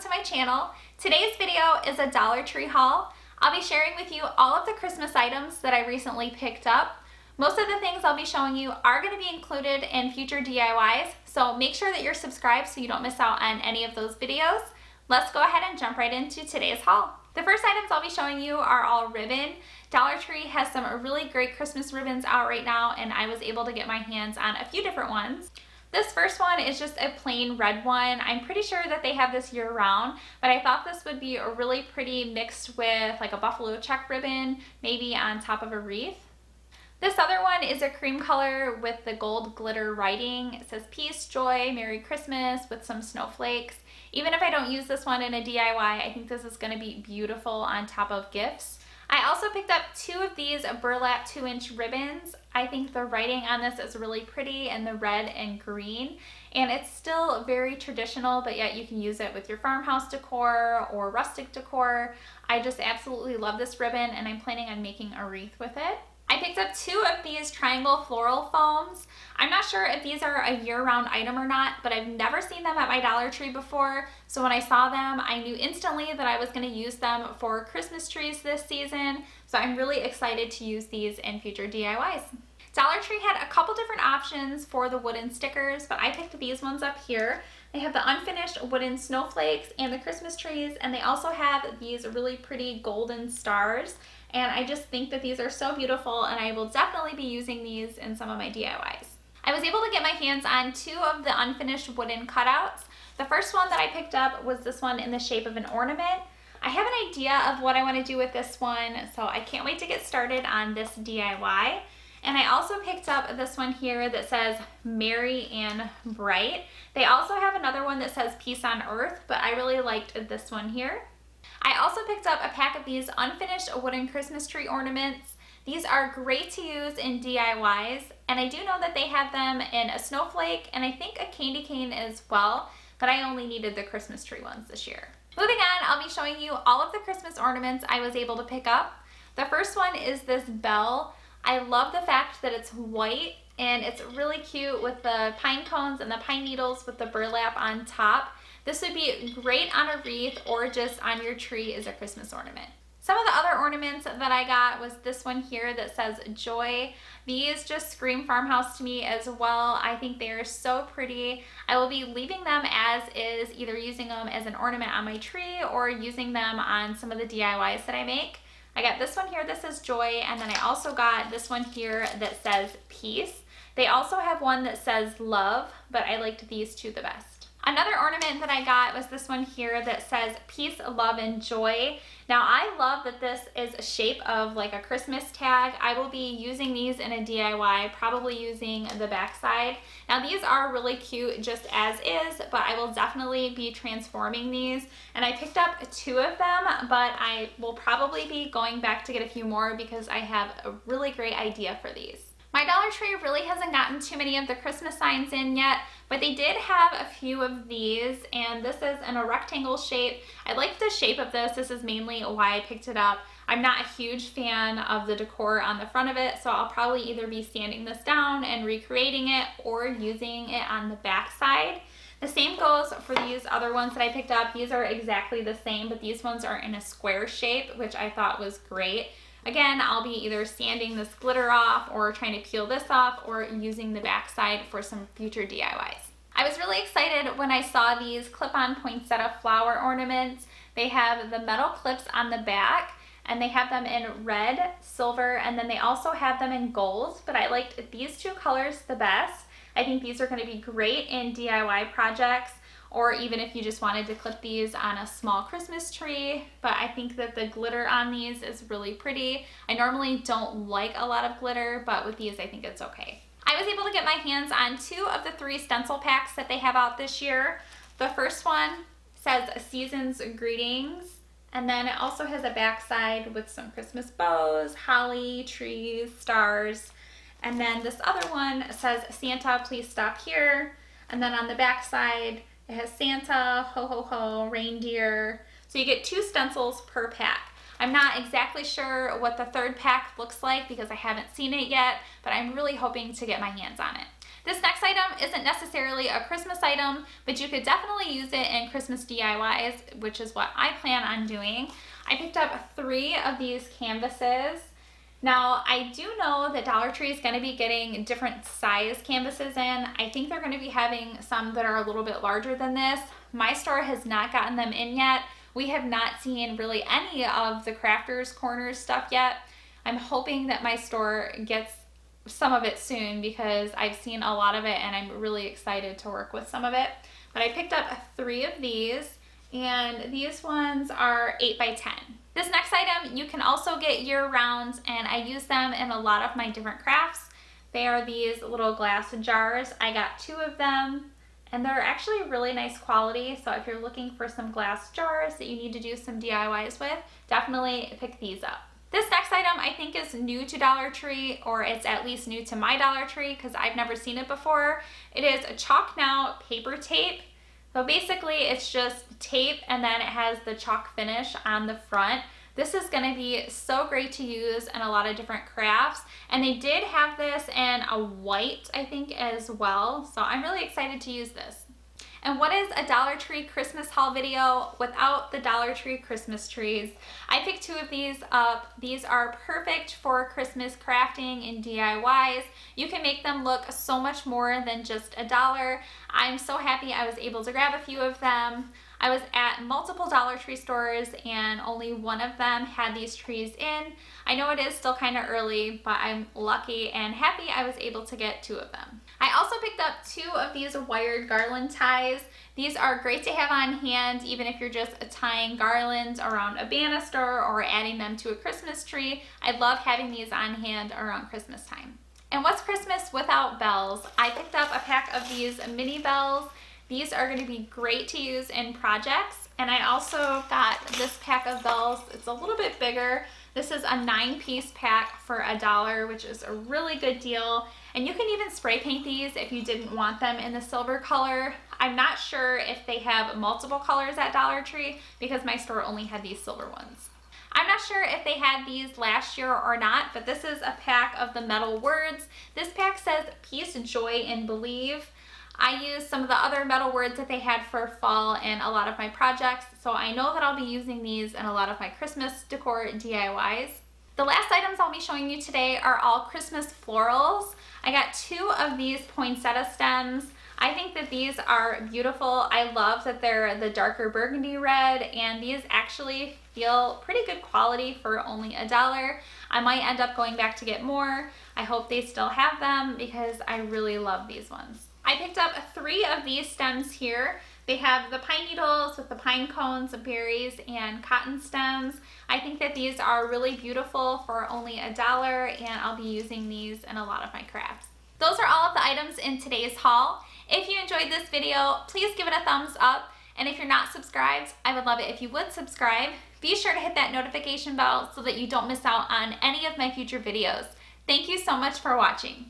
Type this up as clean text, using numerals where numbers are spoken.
to my channel. Today's video is a Dollar Tree haul. I'll be sharing with you all of the Christmas items that I recently picked up. Most of the things I'll be showing you are going to be included in future DIYs, so make sure that you're subscribed so you don't miss out on any of those videos. Let's go ahead and jump right into today's haul. The first items I'll be showing you are all ribbon. Dollar Tree has some really great Christmas ribbons out right now, and I was able to get my hands on a few different ones. This first one is just a plain red one. I'm pretty sure that they have this year-round, but I thought this would be a really pretty mixed with like a buffalo check ribbon, maybe on top of a wreath. This other one is a cream color with the gold glitter writing. It says Peace, Joy, Merry Christmas with some snowflakes. Even if I don't use this one in a DIY, I think this is going to be beautiful on top of gifts. I also picked up two of these burlap 2-inch ribbons. I think the writing on this is really pretty in the red and green, and it's still very traditional, but yet you can use it with your farmhouse decor or rustic decor. I just absolutely love this ribbon, and I'm planning on making a wreath with it. I picked up two of these triangle floral foams. I'm not sure if these are a year-round item or not, but I've never seen them at my Dollar Tree before. So when I saw them, I knew instantly that I was going to use them for Christmas trees this season. So I'm really excited to use these in future DIYs. Dollar Tree had a couple different options for the wooden stickers, but I picked these ones up here. They have the unfinished wooden snowflakes and the Christmas trees, and they also have these really pretty golden stars. And I just think that these are so beautiful, and I will definitely be using these in some of my DIYs. I was able to get my hands on two of the unfinished wooden cutouts. The first one that I picked up was this one in the shape of an ornament. I have an idea of what I want to do with this one, so I can't wait to get started on this DIY. And I also picked up this one here that says Merry and Bright. They also have another one that says Peace on Earth, but I really liked this one here. I also picked up a pack of these unfinished wooden Christmas tree ornaments. These are great to use in DIYs, and I do know that they have them in a snowflake and I think a candy cane as well, but I only needed the Christmas tree ones this year. Moving on, I'll be showing you all of the Christmas ornaments I was able to pick up. The first one is this bell. I love the fact that it's white and it's really cute with the pine cones and the pine needles with the burlap on top. This would be great on a wreath or just on your tree as a Christmas ornament. Some of the other ornaments that I got was this one here that says Joy. These just scream farmhouse to me as well. I think they are so pretty. I will be leaving them as is, either using them as an ornament on my tree or using them on some of the DIYs that I make. I got this one here that says Joy, and then I also got this one here that says Peace. They also have one that says Love, but I liked these two the best. Another ornament that I got was this one here that says Peace, Love, and Joy. Now I love that this is a shape of like a Christmas tag. I will be using these in a DIY, probably using the back side. Now these are really cute just as is, but I will definitely be transforming these. And I picked up two of them, but I will probably be going back to get a few more because I have a really great idea for these. My Dollar Tree really hasn't gotten too many of the Christmas signs in yet, but they did have a few of these, and this is in a rectangle shape. I like the shape of this. This is mainly why I picked it up. I'm not a huge fan of the decor on the front of it, so I'll probably either be sanding this down and recreating it or using it on the back side. The same goes for these other ones that I picked up. These are exactly the same, but these ones are in a square shape, which I thought was great. Again, I'll be either sanding this glitter off or trying to peel this off or using the backside for some future DIYs. I was really excited when I saw these clip-on poinsettia flower ornaments. They have the metal clips on the back, and they have them in red, silver, and then they also have them in gold, but I liked these two colors the best. I think these are going to be great in DIY projects, or even if you just wanted to clip these on a small Christmas tree. But I think that the glitter on these is really pretty. I normally don't like a lot of glitter, but with these I think it's okay. I was able to get my hands on two of the 3 stencil packs that they have out this year. The first one says Season's Greetings, and then it also has a backside with some Christmas bows, holly, trees, stars. And then this other one says Santa, Please Stop Here. And then on the backside, it has Santa, ho ho ho, reindeer. So you get 2 stencils per pack. I'm not exactly sure what the third pack looks like because I haven't seen it yet, but I'm really hoping to get my hands on it. This next item isn't necessarily a Christmas item, but you could definitely use it in Christmas DIYs, which is what I plan on doing. I picked up 3 of these canvases. Now, I do know that Dollar Tree is going to be getting different size canvases in. I think they're going to be having some that are a little bit larger than this. My store has not gotten them in yet. We have not seen really any of the Crafters Corners stuff yet. I'm hoping that my store gets some of it soon because I've seen a lot of it and I'm really excited to work with some of it. But I picked up 3 of these, and these ones are 8 by 10. This next item you can also get year-round, and I use them in a lot of my different crafts. They are these little glass jars. I got 2 of them, and they're actually really nice quality. So if you're looking for some glass jars that you need to do some DIYs with, definitely pick these up. This next item I think is new to Dollar Tree, or it's at least new to my Dollar Tree because I've never seen it before. It is a Chalk Now paper tape. So basically it's just tape and then it has the chalk finish on the front. This is going to be so great to use in a lot of different crafts, and they did have this in a white, I think, as well. So I'm really excited to use this. And what is a Dollar Tree Christmas haul video without the Dollar Tree Christmas trees? I picked 2 of these up. These are perfect for Christmas crafting and DIYs. You can make them look so much more than just $1. I'm so happy I was able to grab a few of them. I was at multiple Dollar Tree stores and only one of them had these trees in. I know it is still kind of early, but I'm lucky and happy I was able to get 2 of them. I also picked up 2 of these wired garland ties. These are great to have on hand even if you're just tying garlands around a banister or adding them to a Christmas tree. I love having these on hand around Christmas time. And what's Christmas without bells? I picked up a pack of these mini bells. These are going to be great to use in projects. And I also got this pack of bells. It's a little bit bigger. This is a 9-piece pack for $1, which is a really good deal. And you can even spray paint these if you didn't want them in the silver color. I'm not sure if they have multiple colors at Dollar Tree because my store only had these silver ones. I'm not sure if they had these last year or not, but this is a pack of the metal words. This pack says peace, joy, and believe. I used some of the other metal words that they had for fall in a lot of my projects, so I know that I'll be using these in a lot of my Christmas decor DIYs. The last items I'll be showing you today are all Christmas florals. I got 2 of these poinsettia stems. I think that these are beautiful. I love that they're the darker burgundy red, and these actually feel pretty good quality for only $1. I might end up going back to get more. I hope they still have them because I really love these ones. I picked up 3 of these stems here. They have the pine needles with the pine cones, berries, and cotton stems. I think that these are really beautiful for only $1, and I'll be using these in a lot of my crafts. Those are all of the items in today's haul. If you enjoyed this video, please give it a thumbs up. And if you're not subscribed, I would love it if you would subscribe. Be sure to hit that notification bell so that you don't miss out on any of my future videos. Thank you so much for watching.